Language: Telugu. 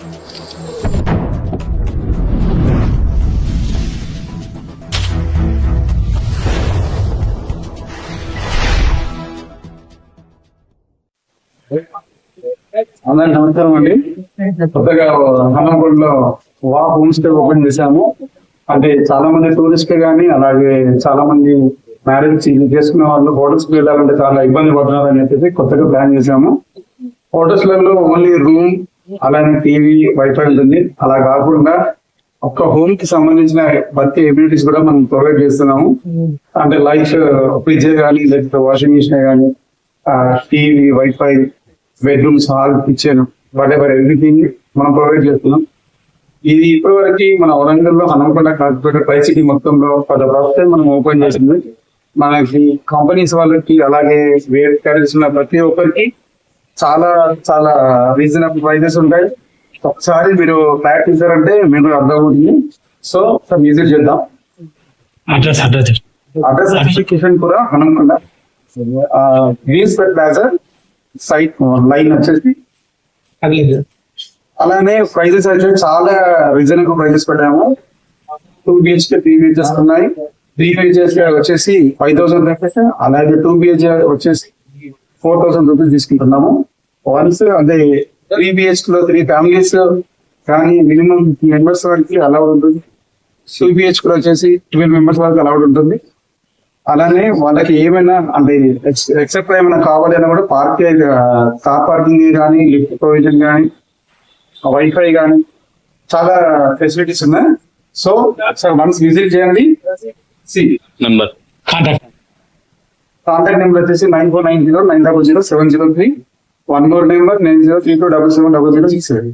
అందరికి నమస్కారం అండి. కొత్తగా హనంగూడలో వా హోమ్ స్టే ఓపెన్ చేశాము. అంటే చాలా మంది టూరిస్ట్ గానీ, అలాగే చాలా మంది మ్యారేజ్ చేసుకునే వాళ్ళు హోటల్స్ కి వెళ్ళాలంటే చాలా ఇబ్బంది పడుతున్నారని చెప్పేసి కొత్తగా ప్లాన్ చేశాము. హోటల్స్ లలో ఓన్లీ రూమ్, అలానే టీవీ, వైఫై ఉంటుంది. అలా కాకుండా ఒక్క హోమ్ కి సంబంధించిన ప్రతి ఎమ్యూనిటీస్ కూడా మనం ప్రొవైడ్ చేస్తున్నాము. అంటే లైక్ ఫ్రిడ్జ్ కానీ, లేకపోతే వాషింగ్ మిషన్ కానీ, TV, wifi, bedrooms, hall, kitchen, what ever everything మనం ప్రొవైడ్ చేస్తున్నాం. ఇది ఇప్పటివరకు మన వరంగల్లో హనంకొండ, కాకపోతే ట్రై సిటీ మొత్తంలో ఫస్ట్ టైం మనం ఓపెన్ చేసింది. మనకి కంపెనీస్ వాళ్ళకి, అలాగే వేరే క్యారెక్టర్స్ ఉన్న ప్రతి ఒక్కరికి చాలా చాలా రీజనబుల్ ప్రైజెస్ ఉంటాయి. ఒకసారి మీరు ప్యాక్ చేశారంటే మీకు అర్థమవుతుంది. సో విజిట్ చేద్దాం. అడ్రస్ కిషన్ కూడా హనంకొండ, ప్లాజా సైట్ లైన్ వచ్చేసి. అలానే ప్రైజెస్ అయితే చాలా రీజనబుల్ ప్రైజెస్ పెట్టాము. 2 BHK 3 BHS ఉన్నాయి. 3 BHS వచ్చేసి 5,000 రూపీస్, అలాగే 2 BHK వచ్చేసి 4,000 రూపీస్ తీసుకుంటున్నాము. వన్స్ అంటే 3 BHK లో 3 ఫ్యామిలీస్ కానీ మినిమం మెంబర్స్ వరకు అలౌడ్ ఉంటుంది. 2 BHK లో వచ్చేసి 12 మెంబర్స్ వరకు అలౌడ్ ఉంటుంది. అలానే వాళ్ళకి ఏమైనా అంటే ఎక్సెప్ట్ ఏమైనా కావాలి అన్నా కూడా కార్ పార్కింగ్ కానీ, లిఫ్ట్ ప్రొవిజన్ కానీ, వైఫై కానీ చాలా ఫెసిలిటీస్ ఉన్నాయి. సో సార్ వన్స్ విజిట్ చేయండి. కాంటాక్ట్ నెంబర్ వచ్చేసి 9490900703. 1 more నెంబర్ 9032770067.